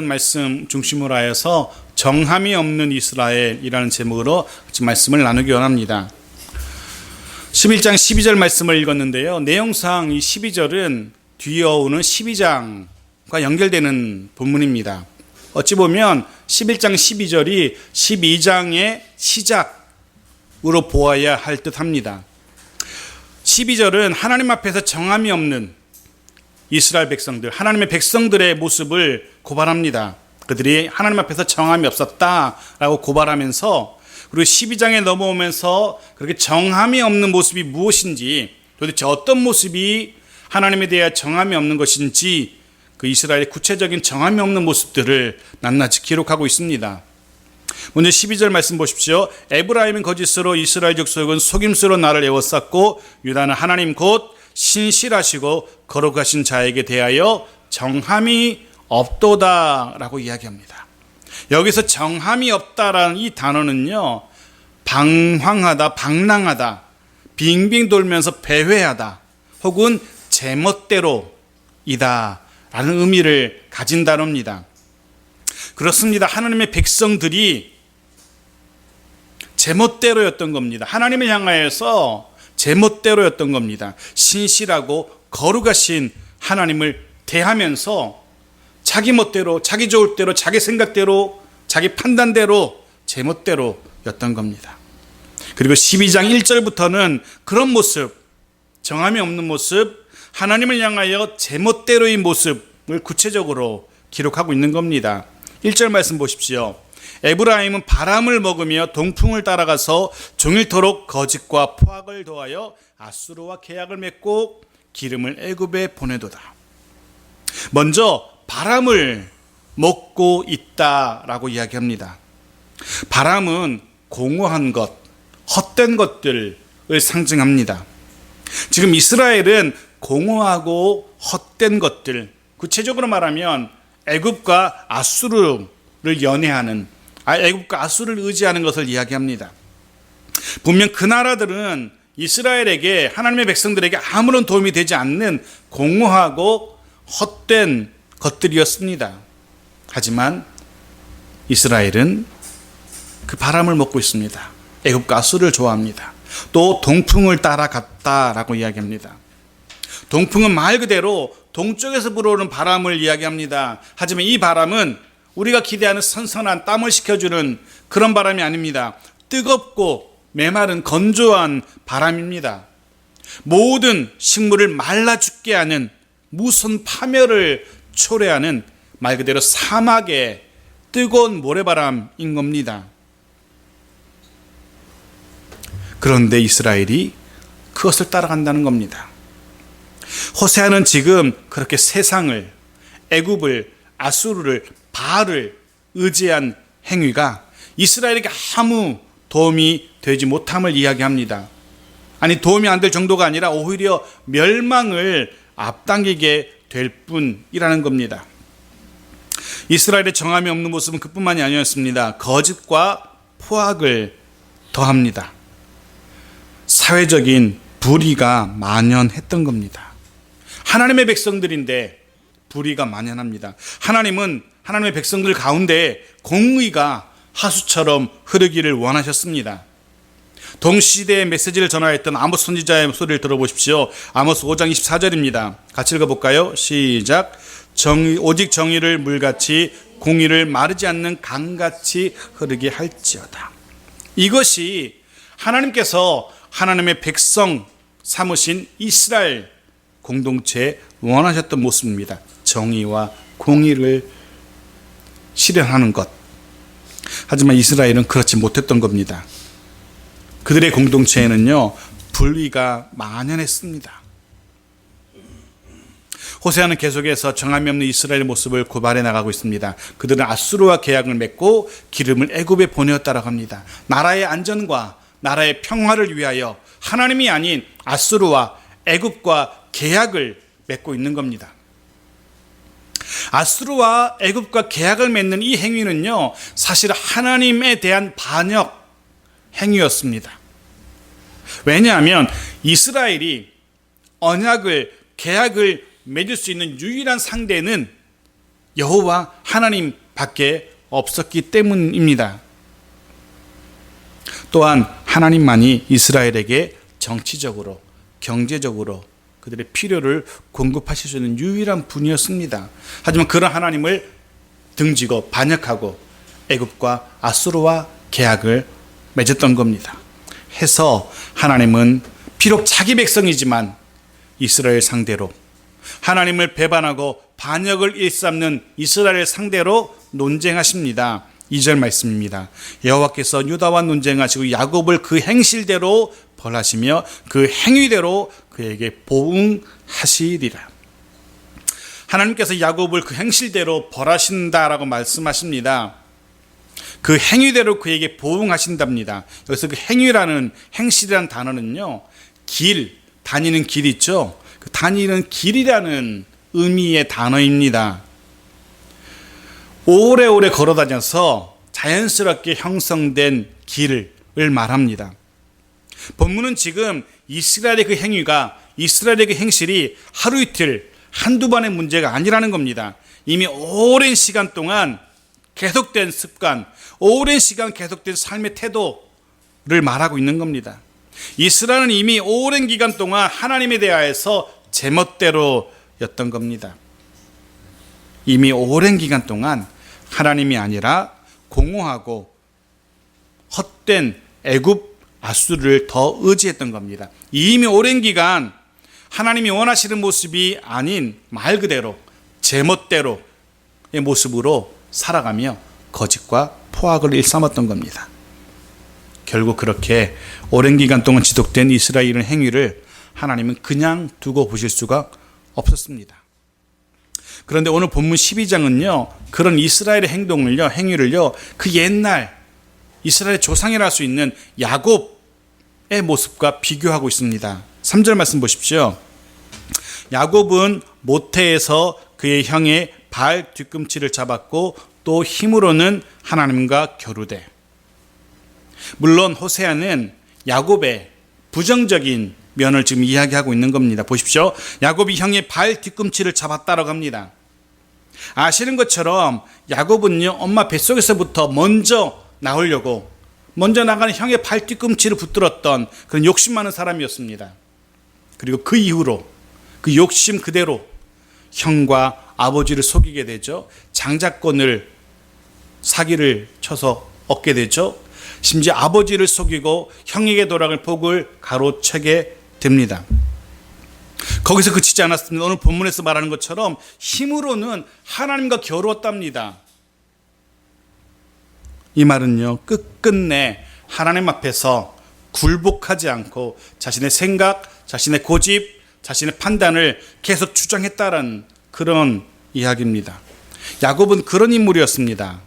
말씀 중심으로 하여서 정함이 없는 이스라엘이라는 제목으로 같이 말씀을 나누기 원합니다. 11장 12절 말씀을 읽었는데요. 내용상 이 12절은 뒤이어오는 12장과 연결되는 본문입니다. 어찌 보면 11장 12절이 12장의 시작으로 보아야 할 듯합니다. 12절은 하나님 앞에서 정함이 없는 이스라엘 백성들, 하나님의 백성들의 모습을 고발합니다. 그들이 하나님 앞에서 정함이 없었다라고 고발하면서, 그리고 12장에 넘어오면서 그렇게 정함이 없는 모습이 무엇인지, 도대체 어떤 모습이 하나님에 대해 정함이 없는 것인지, 그 이스라엘의 구체적인 정함이 없는 모습들을 낱낱이 기록하고 있습니다. 먼저 12절 말씀 보십시오. 에브라임은 거짓으로, 이스라엘 족속은 속임수로 나를 에워쌌고, 유다는 하나님 곧 신실하시고 거룩하신 자에게 대하여 정함이 없도다라고 이야기합니다. 여기서 정함이 없다라는 이 단어는요, 방황하다, 방랑하다, 빙빙 돌면서 배회하다, 혹은 제멋대로이다 라는 의미를 가진 단어입니다. 그렇습니다. 하나님의 백성들이 제멋대로였던 겁니다. 하나님을 향하여서 제멋대로였던 겁니다. 신실하고 거룩하신 하나님을 대하면서 자기 멋대로, 자기 좋을 대로, 자기 생각대로, 자기 판단대로 제멋대로였던 겁니다. 그리고 12장 1절부터는 그런 모습, 정함이 없는 모습, 하나님을 향하여 제멋대로의 모습을 구체적으로 기록하고 있는 겁니다. 1절 말씀 보십시오. 에브라임은 바람을 먹으며 동풍을 따라가서 종일토록 거짓과 포악을 더하여 아수르와 계약을 맺고 기름을 애굽에 보내도다. 먼저 바람을 먹고 있다라고 이야기합니다. 바람은 공허한 것, 헛된 것들을 상징합니다. 지금 이스라엘은 공허하고 헛된 것들, 구체적으로 말하면 애굽과 아수르를 연애하는, 애굽과 아수르를 의지하는 것을 이야기합니다. 분명 그 나라들은 이스라엘에게, 하나님의 백성들에게 아무런 도움이 되지 않는 공허하고 헛된 것들이었습니다. 하지만 이스라엘은 그 바람을 먹고 있습니다. 애굽과 아수르를 좋아합니다. 또 동풍을 따라갔다라고 이야기합니다. 동풍은 말 그대로 동쪽에서 불어오는 바람을 이야기합니다. 하지만 이 바람은 우리가 기대하는 선선한 땀을 식혀주는 그런 바람이 아닙니다. 뜨겁고 메마른 건조한 바람입니다. 모든 식물을 말라 죽게 하는, 무슨 파멸을 초래하는 말 그대로 사막의 뜨거운 모래바람인 겁니다. 그런데 이스라엘이 그것을 따라간다는 겁니다. 호세아는 지금 그렇게 세상을, 애굽을, 아수르를, 바알을 의지한 행위가 이스라엘에게 아무 도움이 되지 못함을 이야기합니다. 아니, 도움이 안 될 정도가 아니라 오히려 멸망을 앞당기게 될 뿐이라는 겁니다. 이스라엘의 정함이 없는 모습은 그뿐만이 아니었습니다. 거짓과 포악을 더합니다. 사회적인 불의가 만연했던 겁니다. 하나님의 백성들인데 불의가 만연합니다. 하나님은 하나님의 백성들 가운데 공의가 하수처럼 흐르기를 원하셨습니다. 동시대의 메시지를 전하였던 아모스 선지자의 소리를 들어보십시오. 아모스 5장 24절입니다. 같이 읽어볼까요? 시작. 오직 정의를 물같이, 공의를 마르지 않는 강같이 흐르게 할지어다. 이것이 하나님께서 하나님의 백성 삼으신 이스라엘 공동체에 원하셨던 모습입니다. 정의와 공의를 실현하는 것. 하지만 이스라엘은 그렇지 못했던 겁니다. 그들의 공동체에는요, 불의가 만연했습니다. 호세아는 계속해서 정함이 없는 이스라엘의 모습을 고발해 나가고 있습니다. 그들은 아수르와 계약을 맺고 기름을 애굽에 보내었다라고 합니다. 나라의 안전과 나라의 평화를 위하여 하나님이 아닌 아수르와 애굽과 계약을 맺고 있는 겁니다. 아수르와 애굽과 계약을 맺는 이 행위는요, 사실 하나님에 대한 반역 행위였습니다. 왜냐하면 이스라엘이 언약을, 계약을 맺을 수 있는 유일한 상대는 여호와 하나님밖에 없었기 때문입니다. 또한 하나님만이 이스라엘에게 정치적으로, 경제적으로 그들의 필요를 공급하실 수 있는 유일한 분이었습니다. 하지만 그런 하나님을 등지고 반역하고 애굽과 아수르와 계약을 맺었던 겁니다. 해서 하나님은 비록 자기 백성이지만 이스라엘 상대로, 하나님을 배반하고 반역을 일삼는 이스라엘 상대로 논쟁하십니다. 2절 말씀입니다. 여호와께서 유다와 논쟁하시고 야곱을 그 행실대로 벌하시며 그 행위대로 그에게 보응하시리라. 하나님께서 야곱을 그 행실대로 벌하신다라고 말씀하십니다. 그 행위대로 그에게 보응하신답니다. 여기서 그 행위라는, 행실이라는 단어는요, 길, 다니는 길 있죠? 그 다니는 길이라는 의미의 단어입니다. 오래오래 걸어다녀서 자연스럽게 형성된 길을 말합니다. 본문은 지금 이스라엘의 그 행위가, 이스라엘의 그 행실이 하루 이틀, 한두 번의 문제가 아니라는 겁니다. 이미 오랜 시간 동안 계속된 습관, 오랜 시간 계속된 삶의 태도를 말하고 있는 겁니다. 이스라엘은 이미 오랜 기간 동안 하나님에 대하여서 제멋대로였던 겁니다. 이미 오랜 기간 동안 하나님이 아니라 공허하고 헛된 애굽, 아수르를 더 의지했던 겁니다. 이미 오랜 기간 하나님이 원하시는 모습이 아닌 말 그대로 제멋대로의 모습으로 살아가며 거짓과 포악을 일삼았던 겁니다. 결국 그렇게 오랜 기간 동안 지속된 이스라엘의 행위를 하나님은 그냥 두고 보실 수가 없었습니다. 그런데 오늘 본문 12장은요, 그런 이스라엘의 행동을요, 행위를요, 그 옛날 이스라엘 조상이라 할 수 있는 야곱의 모습과 비교하고 있습니다. 3절 말씀 보십시오. 야곱은 모태에서 그의 형의 발 뒤꿈치를 잡았고 또 힘으로는 하나님과 겨루되. 물론 호세아는 야곱의 부정적인 면을 지금 이야기하고 있는 겁니다. 보십시오. 야곱이 형의 발 뒤꿈치를 잡았다라고 합니다. 아시는 것처럼 야곱은요, 엄마 뱃속에서부터 먼저 나오려고, 먼저 나가는 형의 발 뒤꿈치를 붙들었던 그런 욕심 많은 사람이었습니다. 그리고 그 이후로 그 욕심 그대로 형과 아버지를 속이게 되죠. 장자권을, 사기를 쳐서 얻게 되죠. 심지어 아버지를 속이고 형에게 돌아갈 복을 가로채게 됩니다. 거기서 그치지 않았습니다. 오늘 본문에서 말하는 것처럼 힘으로는 하나님과 겨루었답니다. 이 말은요, 끝끝내 하나님 앞에서 굴복하지 않고 자신의 생각, 자신의 고집, 자신의 판단을 계속 주장했다는 그런 이야기입니다. 야곱은 그런 인물이었습니다.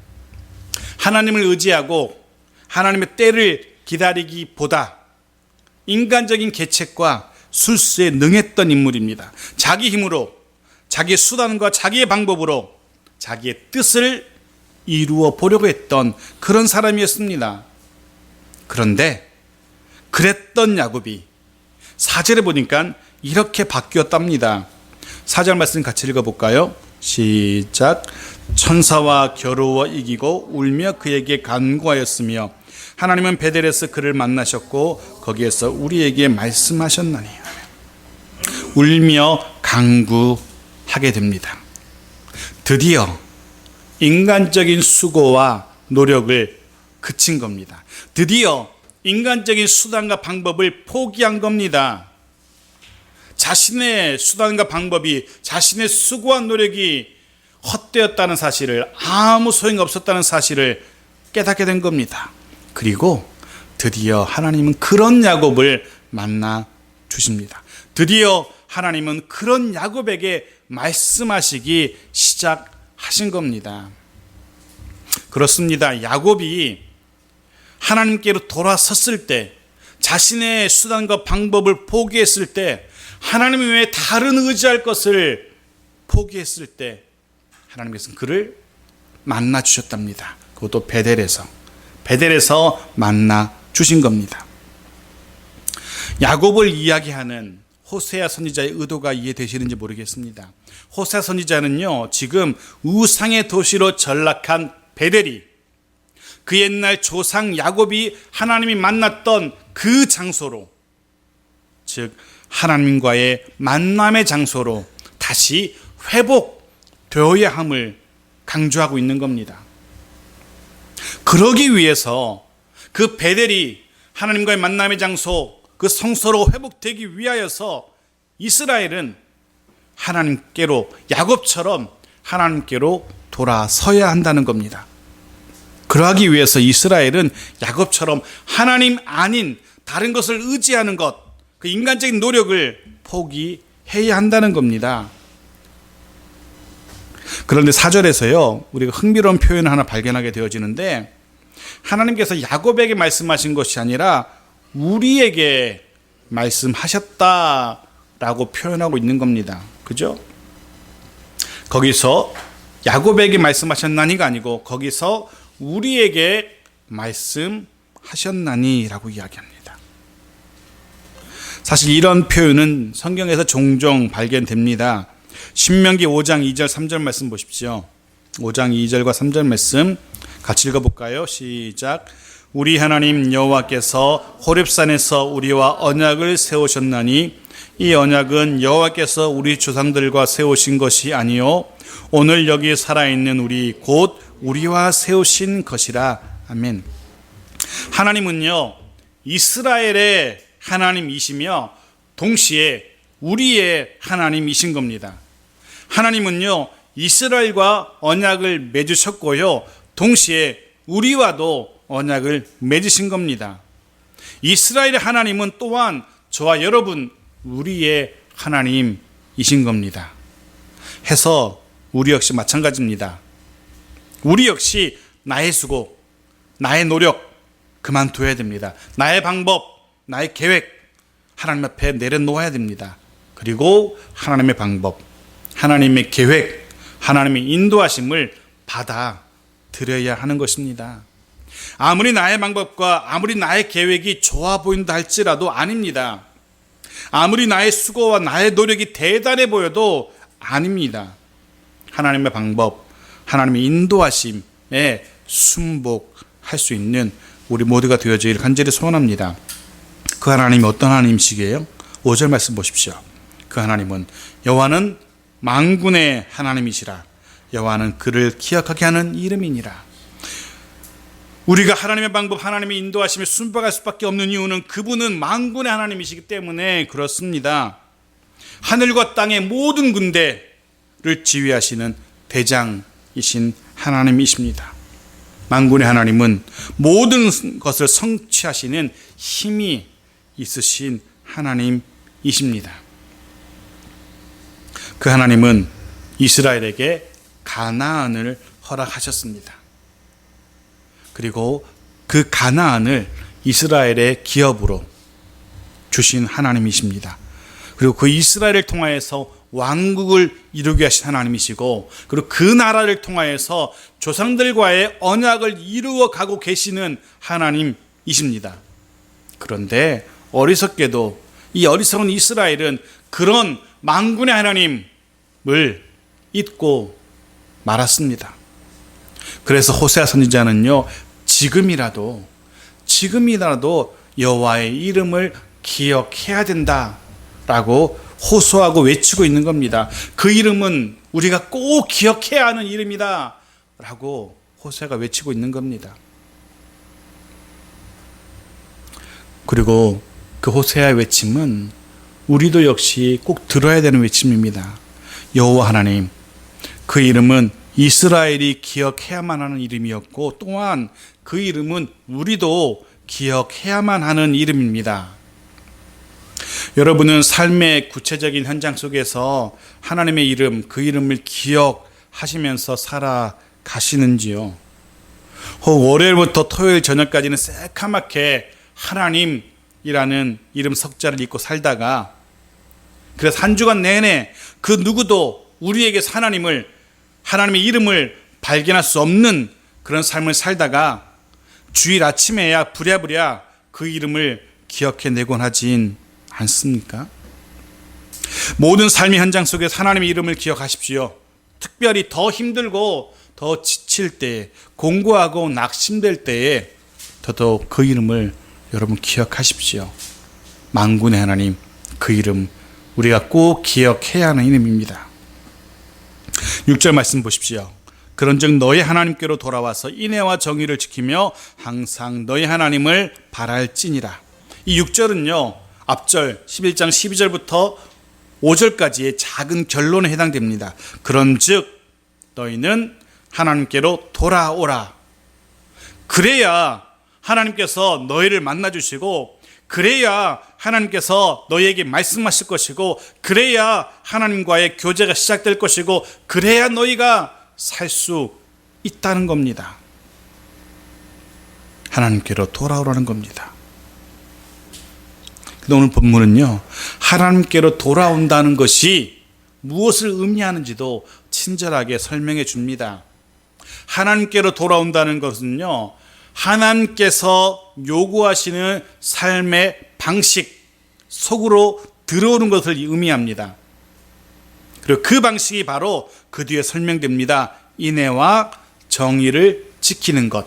하나님을 의지하고 하나님의 때를 기다리기보다 인간적인 계책과 술수에 능했던 인물입니다. 자기 힘으로, 자기의 수단과 자기의 방법으로 자기의 뜻을 이루어 보려고 했던 그런 사람이었습니다. 그런데 그랬던 야곱이 4절에 보니까 이렇게 바뀌었답니다. 4절 말씀 같이 읽어볼까요? 시작. 천사와 겨루어 이기고 울며 그에게 간구하였으며 하나님은 베델에서 그를 만나셨고 거기에서 우리에게 말씀하셨나니. 울며 간구하게 됩니다. 드디어 인간적인 수고와 노력을 그친 겁니다. 드디어 인간적인 수단과 방법을 포기한 겁니다. 자신의 수단과 방법이, 자신의 수고와 노력이 헛되었다는 사실을, 아무 소용이 없었다는 사실을 깨닫게 된 겁니다. 그리고 드디어 하나님은 그런 야곱을 만나 주십니다. 드디어 하나님은 그런 야곱에게 말씀하시기 시작하신 겁니다. 그렇습니다. 야곱이 하나님께로 돌아섰을 때, 자신의 수단과 방법을 포기했을 때, 하나님 외에 다른 의지할 것을 포기했을 때 하나님께서는 그를 만나 주셨답니다. 그것도 베델에서 만나 주신 겁니다. 야곱을 이야기하는 호세아 선지자의 의도가 이해되시는지 모르겠습니다. 호세아 선지자는요, 지금 우상의 도시로 전락한 베델이, 그 옛날 조상 야곱이 하나님이 만났던 그 장소로, 즉 하나님과의 만남의 장소로 다시 회복되어야 함을 강조하고 있는 겁니다. 그러기 위해서 그 베델이 하나님과의 만남의 장소, 그 성소로 회복되기 위하여서 이스라엘은 하나님께로, 야곱처럼 하나님께로 돌아서야 한다는 겁니다. 그러하기 위해서 이스라엘은 야곱처럼 하나님 아닌 다른 것을 의지하는 것, 그 인간적인 노력을 포기해야 한다는 겁니다. 그런데 4절에서요, 우리가 흥미로운 표현을 하나 발견하게 되어지는데, 하나님께서 야곱에게 말씀하신 것이 아니라 우리에게 말씀하셨다라고 표현하고 있는 겁니다. 그죠? 거기서 야곱에게 말씀하셨나니가 아니고 거기서 우리에게 말씀하셨나니라고 이야기합니다. 사실 이런 표현은 성경에서 종종 발견됩니다. 신명기 5장 2절 3절 말씀 보십시오. 5장 2절과 3절 말씀 같이 읽어볼까요? 시작. 우리 하나님 여호와께서 호렙산에서 우리와 언약을 세우셨나니 이 언약은 여호와께서 우리 조상들과 세우신 것이 아니요 오늘 여기 살아있는 우리 곧 우리와 세우신 것이라. 아멘. 하나님은요, 이스라엘의 하나님이시며 동시에 우리의 하나님이신 겁니다. 하나님은요, 이스라엘과 언약을 맺으셨고요, 동시에 우리와도 언약을 맺으신 겁니다. 이스라엘의 하나님은 또한 저와 여러분 우리의 하나님이신 겁니다. 해서 우리 역시 마찬가지입니다. 우리 역시 나의 수고, 나의 노력 그만둬야 됩니다. 나의 방법, 나의 계획 하나님 앞에 내려놓아야 됩니다. 그리고 하나님의 방법, 하나님의 계획, 하나님의 인도하심을 받아들여야 하는 것입니다. 아무리 나의 방법과 아무리 나의 계획이 좋아 보인다 할지라도 아닙니다. 아무리 나의 수고와 나의 노력이 대단해 보여도 아닙니다. 하나님의 방법, 하나님의 인도하심에 순복할 수 있는 우리 모두가 되어지기를 간절히 소원합니다. 그 하나님이 어떤 하나님이시게요? 5절 말씀 보십시오. 그 하나님은 여호와는 만군의 하나님이시라. 여호와는 그를 기억하게 하는 이름이니라. 우리가 하나님의 방법, 하나님의 인도하심에 순박할 수밖에 없는 이유는 그분은 만군의 하나님이시기 때문에 그렇습니다. 하늘과 땅의 모든 군대를 지휘하시는 대장이신 하나님이십니다. 만군의 하나님은 모든 것을 성취하시는 힘이 있으신 하나님이십니다. 그 하나님은 이스라엘에게 가나안을 허락하셨습니다. 그리고 그 가나안을 이스라엘의 기업으로 주신 하나님이십니다. 그리고 그 이스라엘을 통하여서 왕국을 이루게 하신 하나님이시고, 그리고 그 나라를 통하여서 조상들과의 언약을 이루어 가고 계시는 하나님이십니다. 그런데 어리석게도 이 어리석은 이스라엘은 그런 만군의 하나님을 잊고 말았습니다. 그래서 호세아 선지자는요, 지금이라도 여호와의 이름을 기억해야 된다라고 호소하고 외치고 있는 겁니다. 그 이름은 우리가 꼭 기억해야 하는 이름이다 라고 호세아가 외치고 있는 겁니다. 그리고 그 호세아의 외침은 우리도 역시 꼭 들어야 되는 외침입니다. 여호와 하나님, 그 이름은 이스라엘이 기억해야만 하는 이름이었고, 또한 그 이름은 우리도 기억해야만 하는 이름입니다. 여러분은 삶의 구체적인 현장 속에서 하나님의 이름, 그 이름을 기억하시면서 살아가시는지요? 혹 월요일부터 토요일 저녁까지는 새카맣게 하나님이라는 이름 석자를 잊고 살다가, 그래서 한 주간 내내 그 누구도 우리에게서 하나님의 이름을 발견할 수 없는 그런 삶을 살다가 주일 아침에야 부랴부랴 그 이름을 기억해내곤 하진 않습니까? 모든 삶의 현장 속에서 하나님의 이름을 기억하십시오. 특별히 더 힘들고 더 지칠 때, 공고하고 낙심될 때에 더더욱 그 이름을 여러분 기억하십시오. 만군의 하나님, 그 이름 우리가 꼭 기억해야 하는 이름입니다. 6절 말씀 보십시오. 그런즉 너희 하나님께로 돌아와서 인애와 정의를 지키며 항상 너희 하나님을 바랄지니라. 이 6절은요, 앞절 11장 12절부터 5절까지의 작은 결론에 해당됩니다. 그런즉 너희는 하나님께로 돌아오라. 그래야 하나님께서 너희를 만나주시고, 그래야 하나님께서 너희에게 말씀하실 것이고, 그래야 하나님과의 교제가 시작될 것이고, 그래야 너희가 살 수 있다는 겁니다. 하나님께로 돌아오라는 겁니다. 오늘 본문은요, 하나님께로 돌아온다는 것이 무엇을 의미하는지도 친절하게 설명해 줍니다. 하나님께로 돌아온다는 것은요, 하나님께서 요구하시는 삶의 방식 속으로 들어오는 것을 의미합니다. 그리고 그 방식이 바로 그 뒤에 설명됩니다. 인애와 정의를 지키는 것.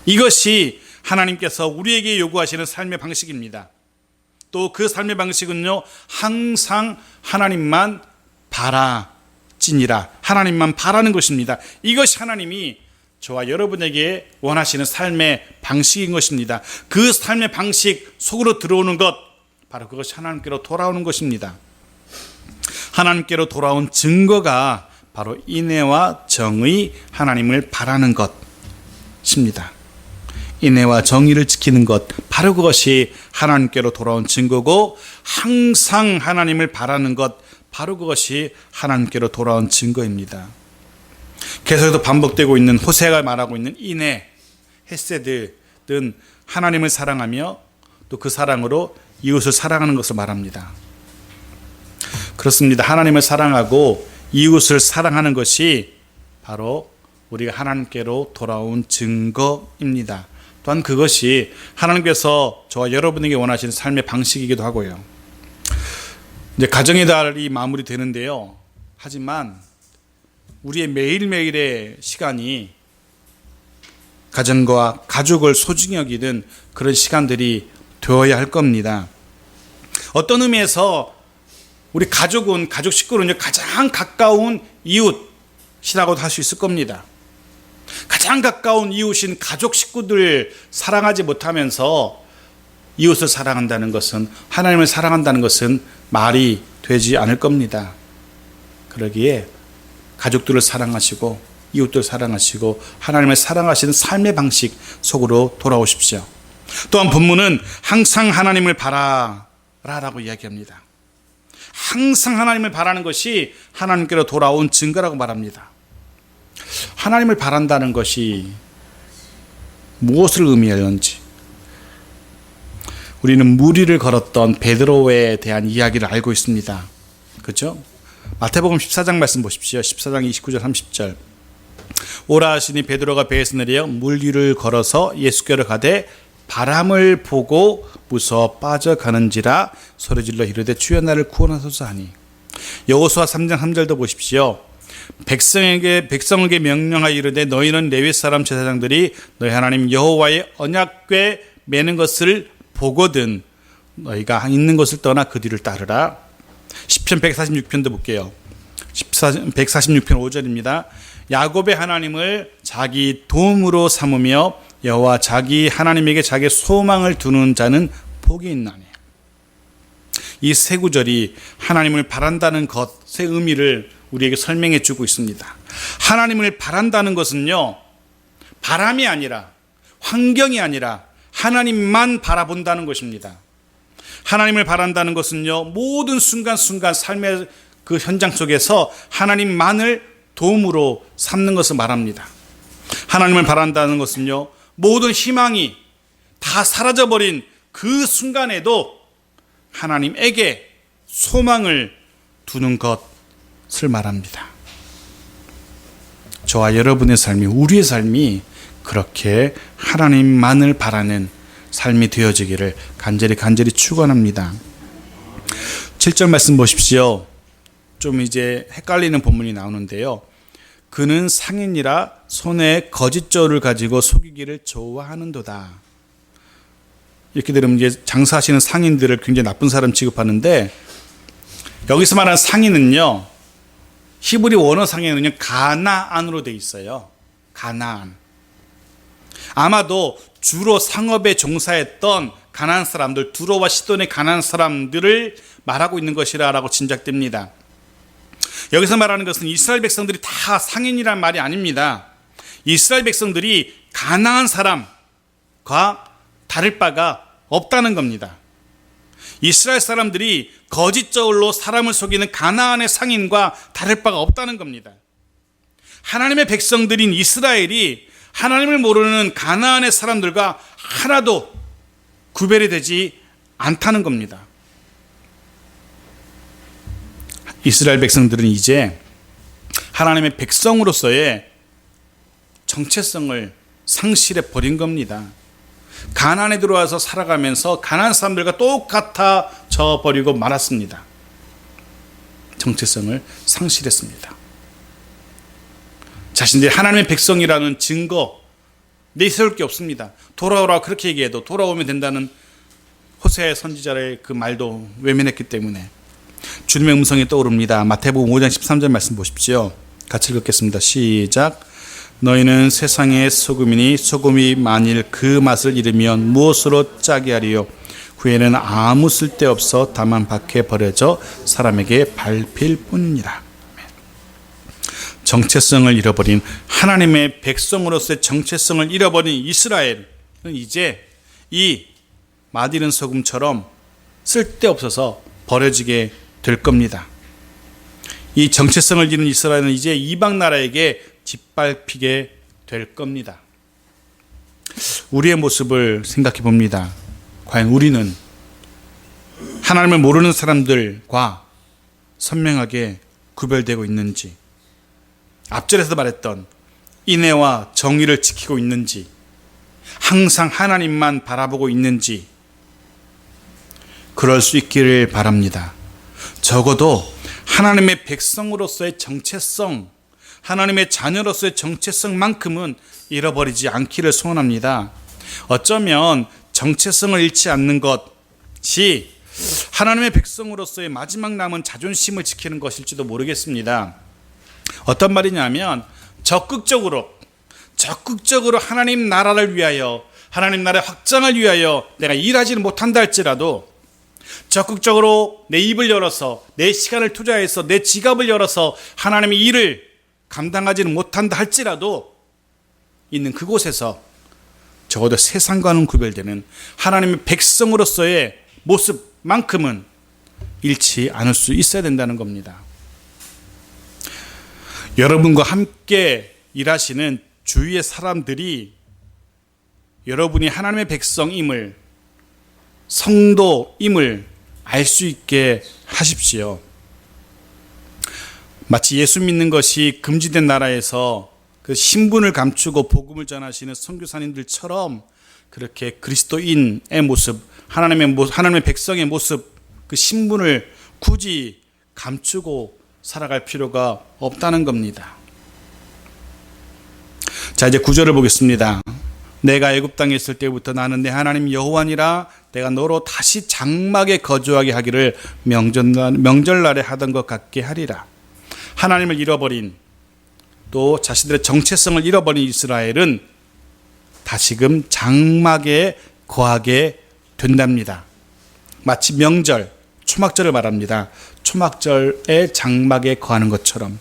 이것이 하나님께서 우리에게 요구하시는 삶의 방식입니다. 또 그 삶의 방식은요, 항상 하나님만 바라지니라. 하나님만 바라는 것입니다. 이것이 하나님이 저와 여러분에게 원하시는 삶의 방식인 것입니다. 그 삶의 방식 속으로 들어오는 것, 바로 그것이 하나님께로 돌아오는 것입니다. 하나님께로 돌아온 증거가 바로 인애와 정의, 하나님을 바라는 것입니다. 인애와 정의를 지키는 것, 바로 그것이 하나님께로 돌아온 증거고, 항상 하나님을 바라는 것, 바로 그것이 하나님께로 돌아온 증거입니다. 계속해서 반복되고 있는 호세가 말하고 있는 인애, 헤세드는 하나님을 사랑하며 또 그 사랑으로 이웃을 사랑하는 것을 말합니다. 그렇습니다. 하나님을 사랑하고 이웃을 사랑하는 것이 바로 우리가 하나님께로 돌아온 증거입니다. 또한 그것이 하나님께서 저와 여러분에게 원하시는 삶의 방식이기도 하고요. 이제 가정의 달이 마무리되는데요. 하지만 우리의 매일매일의 시간이 가정과 가족을 소중히 여기는 그런 시간들이 되어야 할 겁니다. 어떤 의미에서 우리 가족은, 가족 식구는 가장 가까운 이웃이라고도 할 수 있을 겁니다. 가장 가까운 이웃인 가족 식구들 사랑하지 못하면서 이웃을 사랑한다는 것은, 하나님을 사랑한다는 것은 말이 되지 않을 겁니다. 그러기에 가족들을 사랑하시고 이웃들을 사랑하시고 하나님을 사랑하시는 삶의 방식 속으로 돌아오십시오. 또한 본문은 항상 하나님을 바라라라고 이야기합니다. 항상 하나님을 바라는 것이 하나님께로 돌아온 증거라고 말합니다. 하나님을 바란다는 것이 무엇을 의미하는지, 우리는 무리를 걸었던 베드로에 대한 이야기를 알고 있습니다. 그렇죠? 마태복음 14장 말씀 보십시오. 14장 29절 30절. 오라 하시니 베드로가 배에서 내려 물 위를 걸어서 예수께로 가되 바람을 보고 무서워 빠져가는지라 소리질러 이르되 주여 나를 구원하소서 하니. 여호수아 3장 3절도 보십시오. 백성에게 명령하여 이르되 너희는 레위 사람 제사장들이 너희 하나님 여호와의 언약궤 매는 것을 보거든 너희가 있는 것을 떠나 그 뒤를 따르라. 시편 146편도 볼게요. 146편 5절입니다. 야곱의 하나님을 자기 도움으로 삼으며 여호와 자기 하나님에게 자기의 소망을 두는 자는 복이 있나니. 이 세 구절이 하나님을 바란다는 것의 의미를 우리에게 설명해 주고 있습니다. 하나님을 바란다는 것은요, 바람이 아니라, 환경이 아니라 하나님만 바라본다는 것입니다. 하나님을 바란다는 것은요, 모든 순간순간 삶의 그 현장 속에서 하나님만을 도움으로 삼는 것을 말합니다. 하나님을 바란다는 것은요, 모든 희망이 다 사라져버린 그 순간에도 하나님에게 소망을 두는 것을 말합니다. 저와 여러분의 삶이, 우리의 삶이 그렇게 하나님만을 바라는 삶이 되어지기를 간절히 축원합니다. 7절 말씀 보십시오. 좀 이제 헷갈리는 본문이 나오는데요. 그는 상인이라 손에 거짓저울을 가지고 속이기를 좋아하는도다. 이렇게 들으면 이제 장사하시는 상인들을 굉장히 나쁜 사람 취급하는데, 여기서 말하는 상인은요, 히브리 원어 상에는요 가나안으로 돼 있어요. 가나안. 아마도 주로 상업에 종사했던 가나안 사람들, 두로와 시돈의 가나안 사람들을 말하고 있는 것이라고 짐작됩니다. 여기서 말하는 것은 이스라엘 백성들이 다 상인이란 말이 아닙니다. 이스라엘 백성들이 가나안 사람과 다를 바가 없다는 겁니다. 이스라엘 사람들이 거짓 저울로 사람을 속이는 가나안의 상인과 다를 바가 없다는 겁니다. 하나님의 백성들인 이스라엘이 하나님을 모르는 가나안의 사람들과 하나도 구별이 되지 않다는 겁니다. 이스라엘 백성들은 이제 하나님의 백성으로서의 정체성을 상실해 버린 겁니다. 가나안에 들어와서 살아가면서 가나안 사람들과 똑같아져 버리고 말았습니다. 정체성을 상실했습니다. 자신들이 하나님의 백성이라는 증거 내세울 게 없습니다. 돌아오라 그렇게 얘기해도 돌아오면 된다는 호세아 선지자의 그 말도 외면했기 때문에 주님의 음성이 떠오릅니다. 마태복음 5장 13절 말씀 보십시오. 같이 읽겠습니다. 시작. 너희는 세상의 소금이니 소금이 만일 그 맛을 잃으면 무엇으로 짜게 하리요? 후에는 아무 쓸데없어 다만 밖에 버려져 사람에게 밟힐 뿐이니라. 정체성을 잃어버린 하나님의 백성으로서의 정체성을 잃어버린 이스라엘은 이제 이 맛 잃은 소금처럼 쓸데없어서 버려지게 될 겁니다. 이 정체성을 잃은 이스라엘은 이제 이방 나라에게 짓밟히게 될 겁니다. 우리의 모습을 생각해 봅니다. 과연 우리는 하나님을 모르는 사람들과 선명하게 구별되고 있는지, 앞절에서 말했던 인애와 정의를 지키고 있는지, 항상 하나님만 바라보고 있는지, 그럴 수 있기를 바랍니다. 적어도 하나님의 백성으로서의 정체성, 하나님의 자녀로서의 정체성만큼은 잃어버리지 않기를 소원합니다. 어쩌면 정체성을 잃지 않는 것이 하나님의 백성으로서의 마지막 남은 자존심을 지키는 것일지도 모르겠습니다. 어떤 말이냐면 적극적으로 하나님 나라를 위하여, 하나님 나라의 확장을 위하여 내가 일하지는 못한다 할지라도 적극적으로 내 입을 열어서, 내 시간을 투자해서, 내 지갑을 열어서 하나님의 일을 감당하지는 못한다 할지라도 있는 그곳에서 적어도 세상과는 구별되는 하나님의 백성으로서의 모습만큼은 잃지 않을 수 있어야 된다는 겁니다. 여러분과 함께 일하시는 주위의 사람들이 여러분이 하나님의 백성임을, 성도임을 알 수 있게 하십시오. 마치 예수 믿는 것이 금지된 나라에서 그 신분을 감추고 복음을 전하시는 선교사님들처럼 그렇게 그리스도인의 모습, 하나님의 백성의 모습, 그 신분을 굳이 감추고 살아갈 필요가 없다는 겁니다. 자, 이제 9절을 보겠습니다. 내가 애굽 땅에 있을 때부터 나는 내 하나님 여호와니라. 내가 너로 다시 장막에 거주하게 하기를 명절날에 하던 것 같게 하리라. 하나님을 잃어버린, 또 자신들의 정체성을 잃어버린 이스라엘은 다시금 장막에 거하게 된답니다. 마치 명절, 초막절을 말합니다. 초막절의 장막에 거하는 것처럼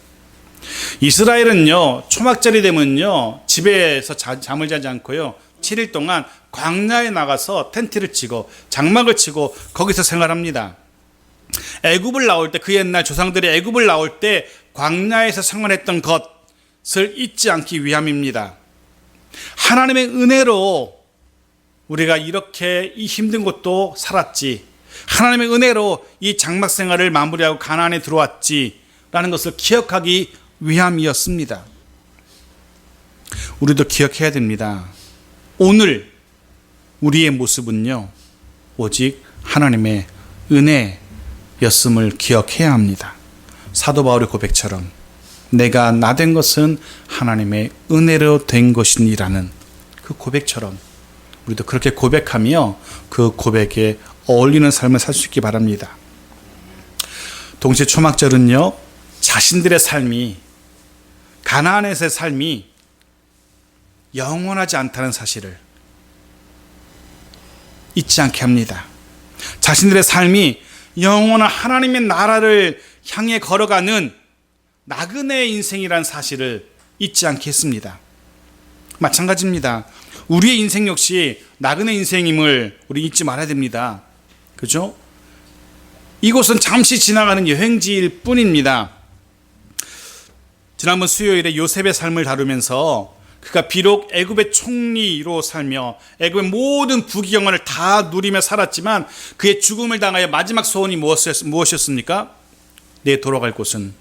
이스라엘은요, 초막절이 되면요 집에서 잠을 자지 않고요 7일 동안 광야에 나가서 텐트를 치고 장막을 치고 거기서 생활합니다. 애굽을 나올 때, 그 옛날 조상들이 애굽을 나올 때 광야에서 생활했던 것을 잊지 않기 위함입니다. 하나님의 은혜로 우리가 이렇게 이 힘든 곳도 살았지, 하나님의 은혜로 이 장막 생활을 마무리하고 가나안에 들어왔지라는 것을 기억하기 위함이었습니다. 우리도 기억해야 됩니다. 오늘 우리의 모습은요 오직 하나님의 은혜였음을 기억해야 합니다. 사도 바울의 고백처럼 내가 나 된 것은 하나님의 은혜로 된 것이니라는 그 고백처럼 우리도 그렇게 고백하며 그 고백에 어울리는 삶을 살 수 있기 바랍니다. 동시에 초막절은요, 자신들의 삶이, 가나안에서의 삶이 영원하지 않다는 사실을 잊지 않게 합니다. 자신들의 삶이 영원한 하나님의 나라를 향해 걸어가는 나그네의 인생이라는 사실을 잊지 않게 했습니다. 마찬가지입니다. 우리의 인생 역시 나그네 인생임을 우리 잊지 말아야 됩니다. 그죠? 이곳은 잠시 지나가는 여행지일 뿐입니다. 지난번 수요일에 요셉의 삶을 다루면서 그가 비록 애굽의 총리로 살며 애굽의 모든 부귀영화를 다 누리며 살았지만 그의 죽음을 당하여 마지막 소원이 무엇이었습니까? 내 돌아갈 곳은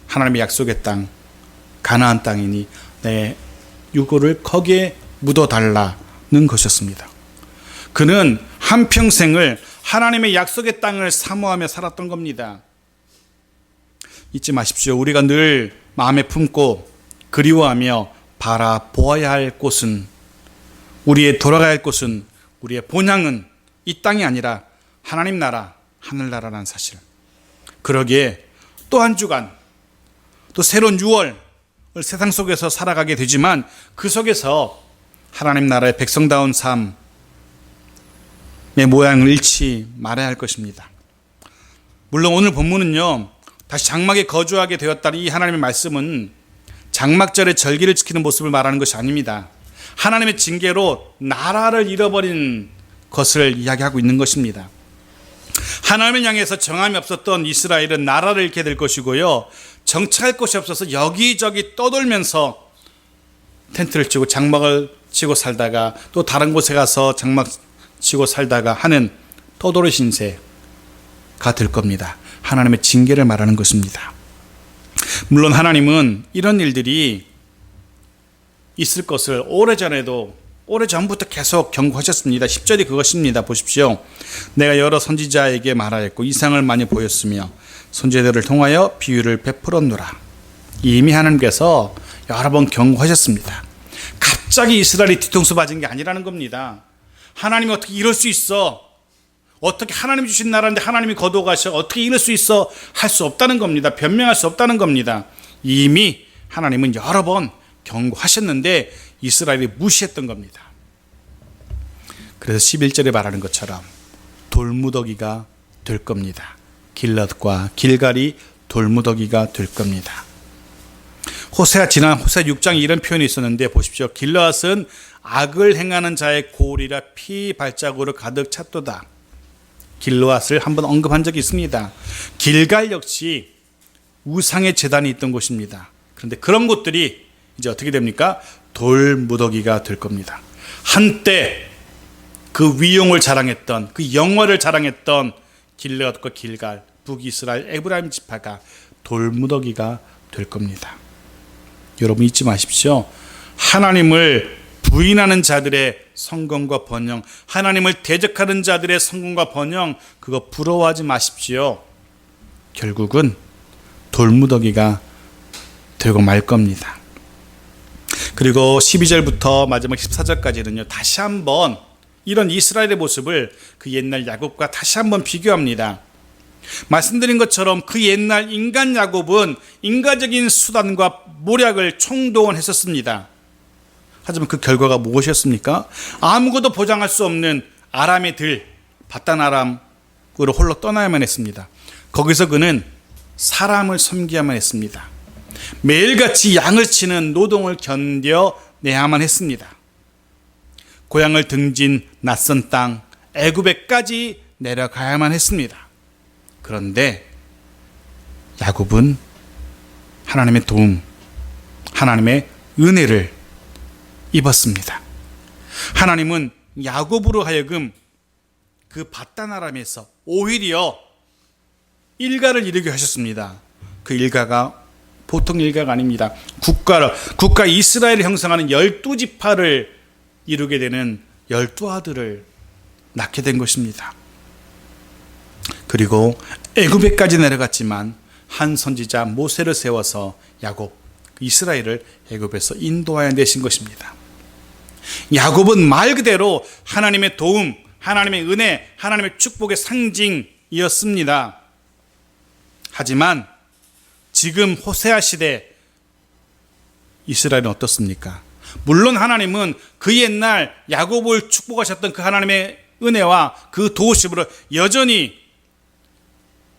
하나님의 약속의 땅, 가나안 땅이니 내 유고를 거기에 묻어달라는 것이었습니다. 그는 한평생을 하나님의 약속의 땅을 사모하며 살았던 겁니다. 잊지 마십시오. 우리가 늘 마음에 품고 그리워하며 바라보아야 할 곳은, 우리의 돌아가야 할 곳은, 우리의 본향은 이 땅이 아니라 하나님 나라, 하늘나라라는 사실. 그러기에 또 한 주간, 또 새로운 6월을 세상 속에서 살아가게 되지만 그 속에서 하나님 나라의 백성다운 삶의 모양을 잃지 말아야 할 것입니다. 물론 오늘 본문은요, 다시 장막에 거주하게 되었다는 이 하나님의 말씀은 장막절의 절기를 지키는 모습을 말하는 것이 아닙니다. 하나님의 징계로 나라를 잃어버린 것을 이야기하고 있는 것입니다. 하나님을 향해서 정함이 없었던 이스라엘은 나라를 잃게 될 것이고요, 정착할 곳이 없어서 여기저기 떠돌면서 텐트를 치고 장막을 치고 살다가 또 다른 곳에 가서 장막 치고 살다가 하는 떠돌이 신세가 될 겁니다. 하나님의 징계를 말하는 것입니다. 물론 하나님은 이런 일들이 있을 것을 오래전부터 계속 경고하셨습니다. 10절이 그것입니다. 보십시오. 내가 여러 선지자에게 말하였고 이상을 많이 보였으며 선지자들을 통하여 비유를 베풀었노라. 이미 하나님께서 여러 번 경고하셨습니다. 갑자기 이스라엘이 뒤통수 맞은 게 아니라는 겁니다. 하나님이 어떻게 이럴 수 있어? 어떻게 하나님이 주신 나라인데 하나님이 거둬가셔? 어떻게 이럴 수 있어? 할 수 없다는 겁니다. 변명할 수 없다는 겁니다. 이미 하나님은 여러 번 경고하셨는데 이스라엘이 무시했던 겁니다. 그래서 11절에 말하는 것처럼 돌무더기가 될 겁니다. 길랏과 길갈이 돌무더기가 될 겁니다. 지난 호세 6장에 이런 표현이 있었는데 보십시오. 길랏은 악을 행하는 자의 골이라 피 발자국으로 가득 찼도다. 길앗을 한번 언급한 적이 있습니다. 길갈 역시 우상의 제단이 있던 곳입니다. 그런데 그런 곳들이 이제 어떻게 됩니까? 돌무더기가 될 겁니다. 한때 그 위용을 자랑했던, 그 영화를 자랑했던 길앗과 길갈, 북이스라엘 에브라임 지파가 돌무더기가 될 겁니다. 여러분 잊지 마십시오. 하나님을 부인하는 자들의 성공과 번영, 하나님을 대적하는 자들의 성공과 번영, 그거 부러워하지 마십시오. 결국은 돌무더기가 되고 말 겁니다. 그리고 12절부터 마지막 14절까지는요, 다시 한번 이런 이스라엘의 모습을 그 옛날 야곱과 다시 한번 비교합니다. 말씀드린 것처럼 그 옛날 인간 야곱은 인간적인 수단과 모략을 총동원했었습니다. 하지만 그 결과가 무엇이었습니까? 아무것도 보장할 수 없는 아람의 들, 바단 아람으로 홀로 떠나야만 했습니다. 거기서 그는 사람을 섬겨야만 했습니다. 매일같이 양을 치는 노동을 견뎌내야만 했습니다. 고향을 등진 낯선 땅 애굽에까지 내려가야만 했습니다. 그런데 야곱은 하나님의 도움, 하나님의 은혜를 입었습니다. 하나님은 야곱으로 하여금 그 바단 아람에서 오히려 일가를 이루게 하셨습니다. 그 일가가 보통 일가가 아닙니다. 국가 이스라엘을 형성하는 12지파를 이루게 되는 12아들을 낳게 된 것입니다. 그리고 애굽에까지 내려갔지만 한 선지자 모세를 세워서 야곱, 이스라엘을 애굽에서 인도하여 내신 것입니다. 야곱은 말 그대로 하나님의 도움, 하나님의 은혜, 하나님의 축복의 상징이었습니다. 하지만 지금 호세아 시대 이스라엘은 어떻습니까? 물론 하나님은 그 옛날 야곱을 축복하셨던 그 하나님의 은혜와 그 도우심으로 여전히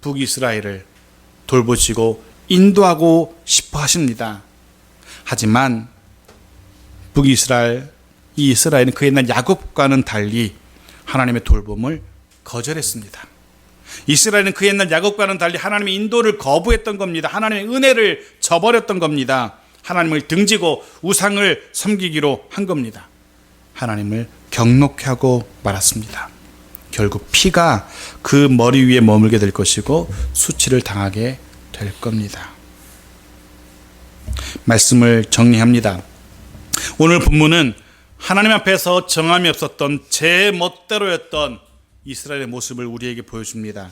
북이스라엘을 돌보시고 인도하고 싶어 하십니다. 하지만 북이스라엘, 이 이스라엘은 그 옛날 야곱과는 달리 하나님의 돌봄을 거절했습니다. 이스라엘은 그 옛날 야곱과는 달리 하나님의 인도를 거부했던 겁니다. 하나님의 은혜를 저버렸던 겁니다. 하나님을 등지고 우상을 섬기기로 한 겁니다. 하나님을 경록케 하고 말았습니다. 결국 피가 그 머리 위에 머물게 될 것이고 수치를 당하게 될 겁니다. 말씀을 정리합니다. 오늘 본문은 하나님 앞에서 정함이 없었던 제 멋대로였던 이스라엘의 모습을 우리에게 보여줍니다.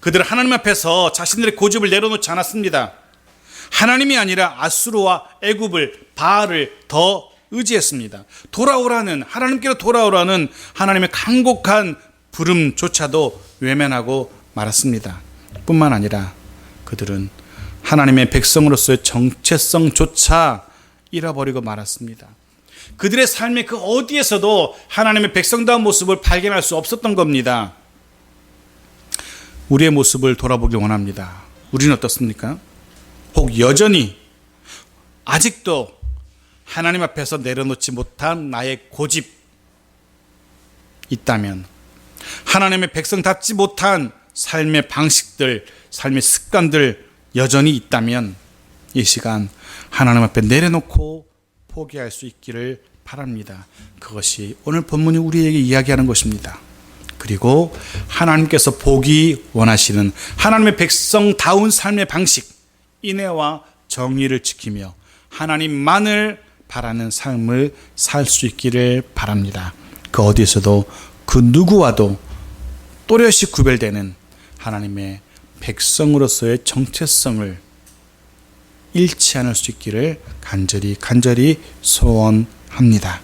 그들은 하나님 앞에서 자신들의 고집을 내려놓지 않았습니다. 하나님이 아니라 아수르와 애굽을, 바알을 더 의지했습니다. 돌아오라는, 하나님께로 돌아오라는 하나님의 간곡한 부름조차도 외면하고 말았습니다. 뿐만 아니라 그들은 하나님의 백성으로서의 정체성조차 잃어버리고 말았습니다. 그들의 삶의 그 어디에서도 하나님의 백성다운 모습을 발견할 수 없었던 겁니다. 우리의 모습을 돌아보기 원합니다. 우리는 어떻습니까? 혹 여전히 아직도 하나님 앞에서 내려놓지 못한 나의 고집 있다면, 하나님의 백성답지 못한 삶의 방식들, 삶의 습관들 여전히 있다면 이 시간 하나님 앞에 내려놓고 포기할 수 있기를 바랍니다. 그것이 오늘 본문이 우리에게 이야기하는 것입니다. 그리고 하나님께서 보기 원하시는 하나님의 백성다운 삶의 방식, 인애와 정의를 지키며 하나님만을 바라는 삶을 살 수 있기를 바랍니다. 그 어디에서도 그 누구와도 또렷이 구별되는 하나님의 백성으로서의 정체성을 잃지 않을 수 있기를 간절히 소원합니다.